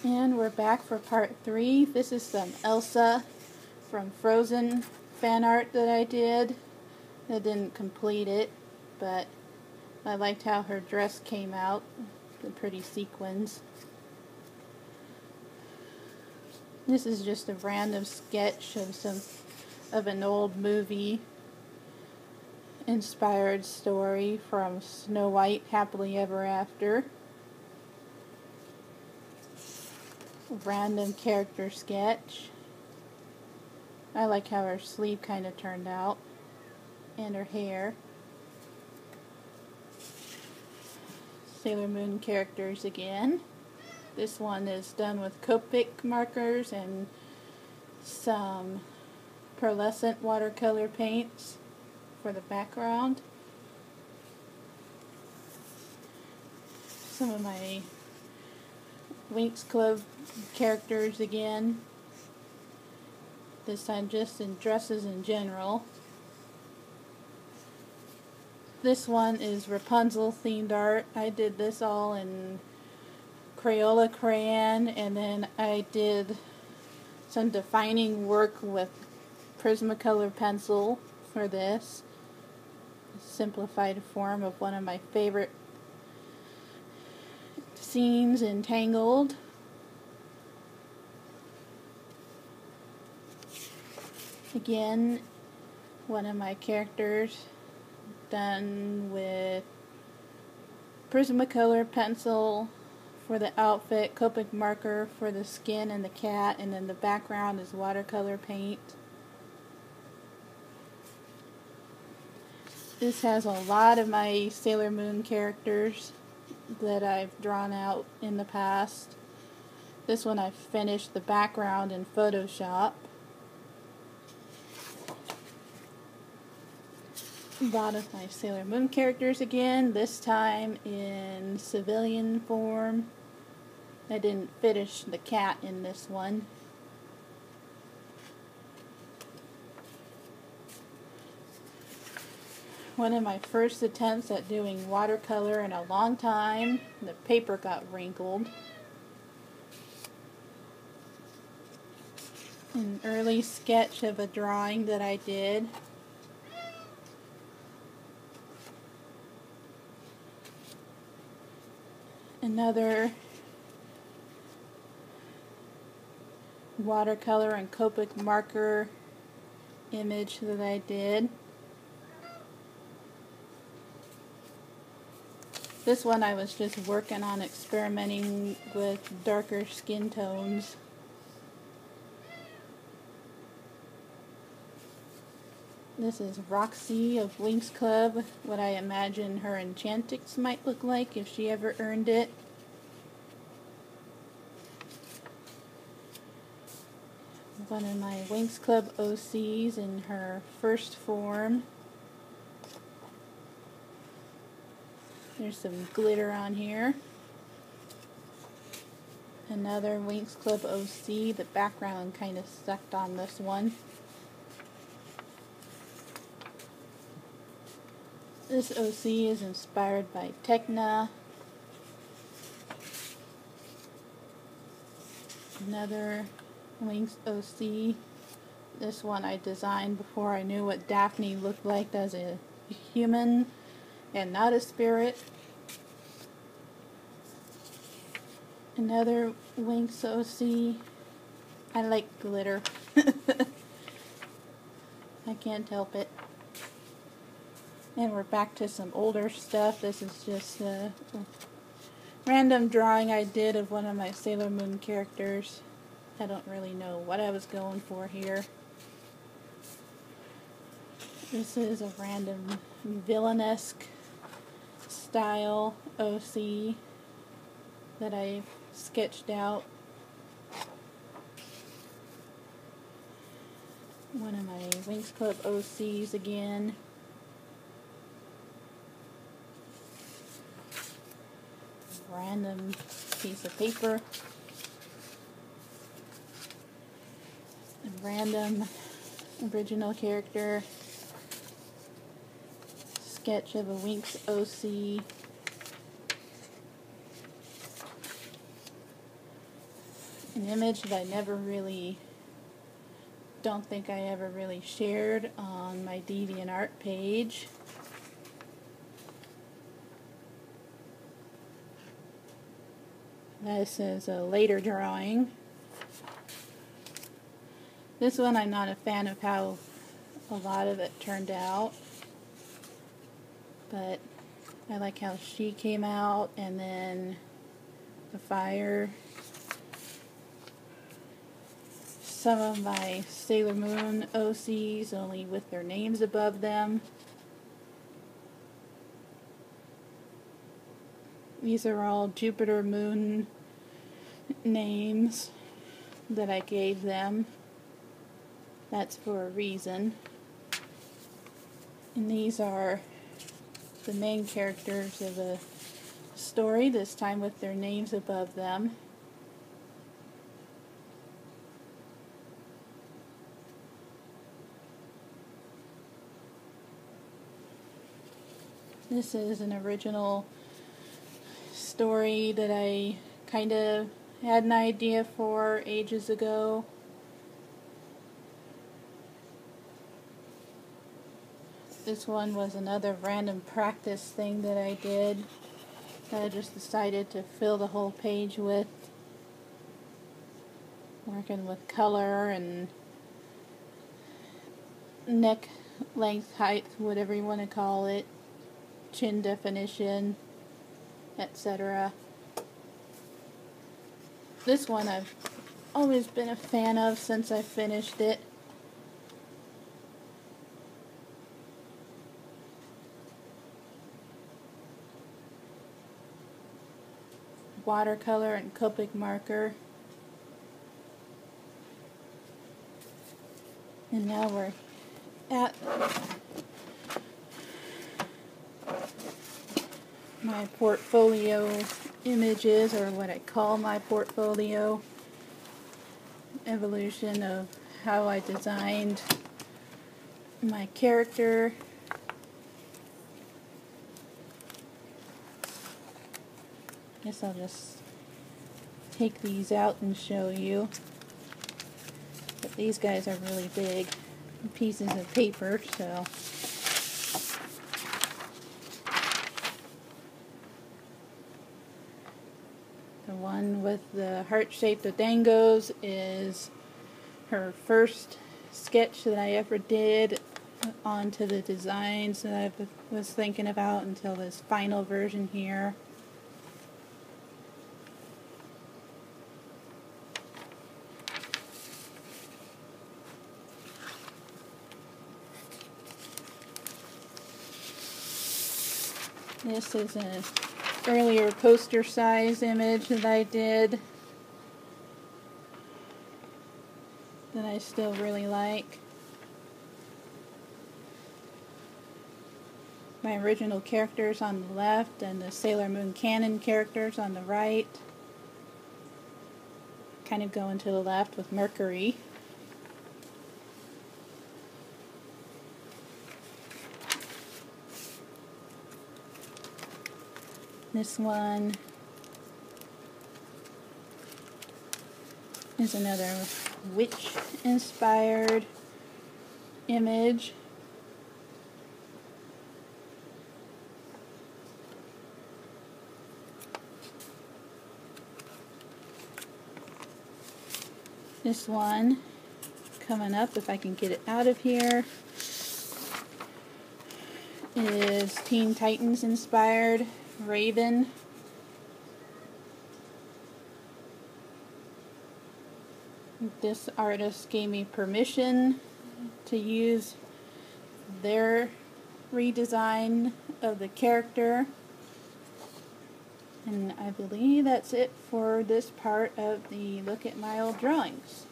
And we're back for part 3. This is some Elsa from Frozen fan art that I did. I didn't complete it, but I liked how her dress came out, the pretty sequins. This is just a random sketch of an old movie inspired story from Snow White Happily Ever After. Random character sketch. I like how her sleeve kind of turned out and her hair. Sailor Moon characters again. This one is done with Copic markers and some pearlescent watercolor paints for the background. Some of my Winx Club characters again. This time just in dresses in general. This one is Rapunzel themed art. I did this all in Crayola crayon, and then I did some defining work with Prismacolor pencil for this. Simplified form of one of my favorite scenes in Tangled. Again, one of my characters done with Prismacolor pencil for the outfit, Copic marker for the skin and the cat, and then the background is watercolor paint. This has a lot of my Sailor Moon characters that I've drawn out in the past. This one I finished the background in Photoshop. A lot of my Sailor Moon characters again, this time in civilian form. I didn't finish the cat in this one. One of my first attempts at doing watercolor in a long time. The paper got wrinkled. An early sketch of a drawing that I did. Another watercolor and Copic marker image that I did. This one I was just working on experimenting with darker skin tones. This is Roxy of Winx Club, what I imagine her Enchantix might look like if she ever earned it. One of my Winx Club OCs in her first form. There's some glitter on here. Another Winx Club OC. The background kind of sucked on this one. This OC is inspired by Tecna. Another Winx OC. This one I designed before I knew what Daphne looked like as a human and not a spirit. Another Winx OC. I like glitter. I can't help it. And we're back to some older stuff. This is just a random drawing I did of one of my Sailor Moon characters. I don't really know what I was going for here. This is a random villainesque style OC that I sketched out. One of my Winx Club OCs again. Random piece of paper. A random original character. Sketch of a Winx OC. an image that I don't think I ever really shared on my DeviantArt page. This is a later drawing. This one I'm not a fan of how a lot of it turned out, but I like how she came out, and then the fire. Some of my Sailor Moon OCs, only with their names above them. These are all Jupiter Moon names that I gave them. That's for a reason. And these are the main characters of the story, this time with their names above them. This is an original story that I kind of had an idea for ages ago. This one was another random practice thing that I did that I just decided to fill the whole page with. Working with color and neck length, height, whatever you want to call it, chin definition, etc. This one I've always been a fan of since I finished it. Watercolor and Copic marker. And now we're at my portfolio images, or what I call my portfolio evolution of how I designed my character. Guess I'll just take these out and show you. But these guys are really big pieces of paper, so the one with the heart-shaped dangos is her first sketch that I ever did onto the designs that I was thinking about until this final version here. This is an earlier poster size image that I did that I still really like. My original characters on the left and the Sailor Moon canon characters on the right. Kind of going to the left with Mercury. This one is another witch-inspired image. This one, coming up, if I can get it out of here, is Teen Titans inspired Raven. This artist gave me permission to use their redesign of the character. And I believe that's it for this part of the Look at My Old Drawings.